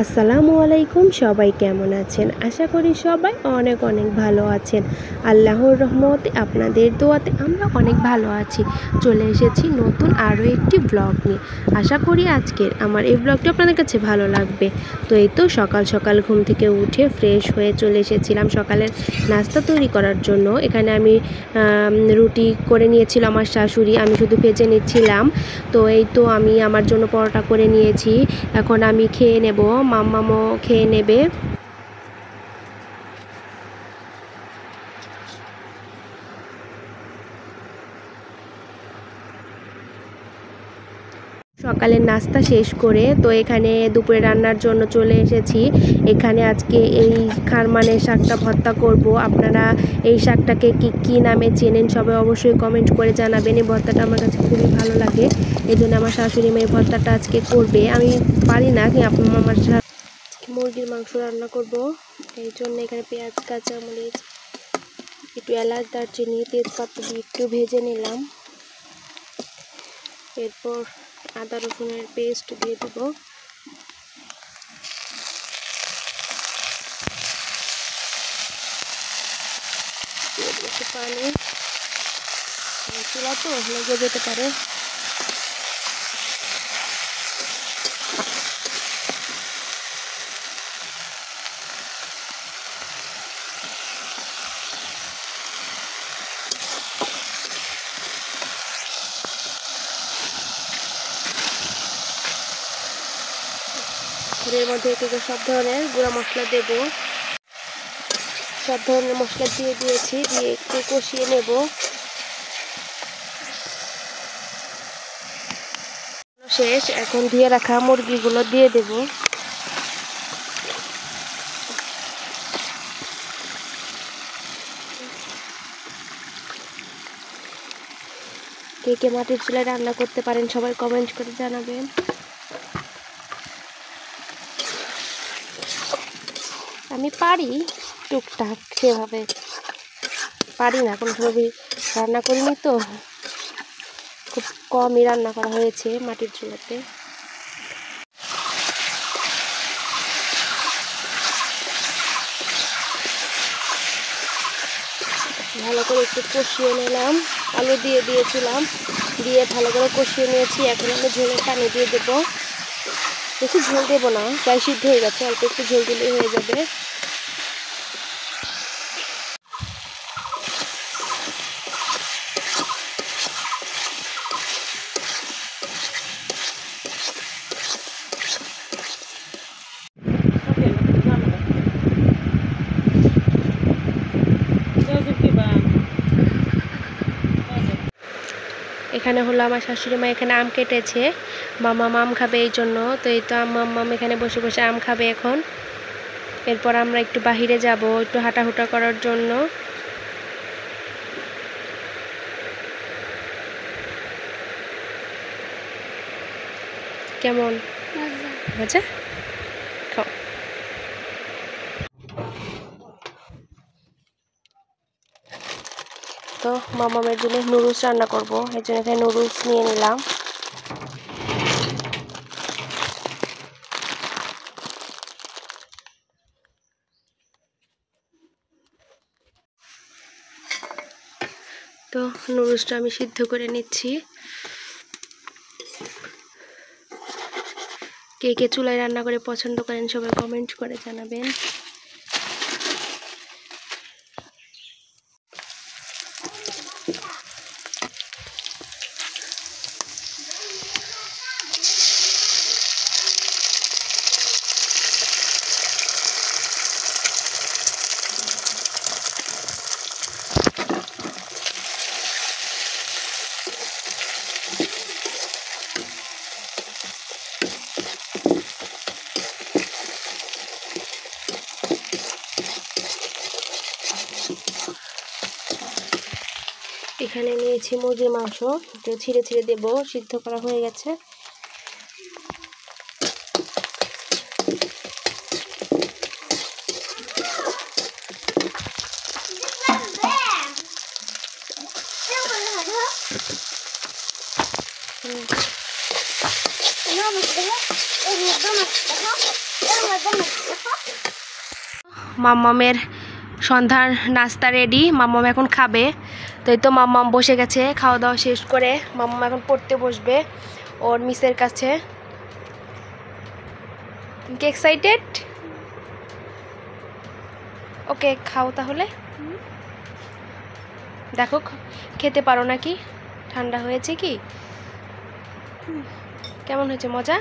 আসসালামু আলাইকুম। সবাই কেমন আছেন? আশা করি সবাই অনেক অনেক ভালো আছেন। আল্লাহর রহমতে আপনাদের দোয়াতে আমরা অনেক ভালো আছি। চলে এসেছি নতুন আরও একটি ব্লগ নিয়ে। আশা করি আজকের আমার এই ব্লগটি আপনাদের কাছে ভালো লাগবে। তো এই তো সকাল সকাল ঘুম থেকে উঠে ফ্রেশ হয়ে চলে এসেছিলাম সকালের নাস্তা তৈরি করার জন্য। এখানে আমি রুটি করে নিয়েছিলাম আমার শাশুড়ি, আমি শুধু ভেজে নিচ্ছিলাম। তো এই তো আমি আমার জন্য পরোটা করে নিয়েছি, এখন আমি খেয়ে নেব, মাম্মামও খেয়ে নেবে। সকালের নাস্তা শেষ করে তো এখানে দুপুরে রান্নার জন্য চলে এসেছি। এখানে আজকে এই খারমানের শাকটা ভর্তা করব। আপনারা এই শাকটাকে কি নামে চেনেন সবাই অবশ্যই কমেন্ট করে জানাবেন। এই ভর্তাটা আমার কাছে খুবই ভালো লাগে, এই জন্য আমার শাশুড়ি মেয়ে ভর্তাটা আজকে করবে। আমি পারি না, আমার মুরগির মাংস রান্না করব, এই জন্য এখানে পেঁয়াজ, কাঁচামরিচ, একটু এলাচ, দারচিনি, তেজপাতা দিয়ে একটু ভেজে নিলাম। এরপর আদা রসুনের পেস্ট দিয়ে দেব। একটু পানি, চুলা তো লেগে যেতে পারে। এর মধ্যে সব ধরনের গুঁড়া মশলা দেব। সব ধরনের মশলা দিয়ে দিয়েছি, দিয়ে একটু কষিয়ে নেব। শেষ, এখন দিয়ে রাখা মুরগিগুলো দিয়ে দেব। কে কে মাটির চুলায় রান্না করতে পারেন সবাই কমেন্ট করে জানাবেন। আমি পারি টুকটাক, সেভাবে পারি না, কোনো সময় রান্না করিনি তো, খুব কমই রান্না করা হয়েছে মাটির চুলাতে। ভালো করে একটু কষিয়ে নিলাম, আলু দিয়ে দিয়েছিলাম, দিয়ে ভালো করে কষিয়ে নিয়েছি। এখন আমি ঝোলের পানি দিয়ে দেবো। বেশি ঝোল দেবো না, প্রায় সিদ্ধ হয়ে গেছে, অল্প একটু ঝোল দিলেই হয়ে যাবে। এখানে হলো আমার শাশুড়ি মা এখানে আম কেটেছে, মামা আম খাবে এই জন্য। তো এই তো মাম্মাম এখানে বসে বসে আম খাবে এখন। এরপর আমরা একটু বাহিরে যাব, একটু হাঁটাহুটা করার জন্য। কেমন মজা? খাও। তো মামামের জন্য নুডলস রান্না করব, এর জন্য এখানে নুডলস নিয়ে নিলাম। তো নুডলসটা আমি সিদ্ধ করে নিচ্ছি। কে কে চুলায় রান্না করে পছন্দ করেন সবাই কমেন্ট করে জানাবেন। এখানে নিয়েছি মুরগির মাংস, একটু ছিঁড়ে ছিঁড়ে দেবো, সিদ্ধ করা হয়ে গেছে। মাম্মামের সন্ধ্যার নাস্তা রেডি, মাম্মাম এখন খাবে। তো এই তো মাম্মাম বসে গেছে খাওয়া দাওয়া শেষ করে। মাম্মাম এখন পড়তে বসবে ওর মিসের কাছে। কি এক্সাইটেড? ওকে খাও তাহলে। দেখো খেতে পারো নাকি? ঠান্ডা হয়েছে কি? কেমন হয়েছে? মজা?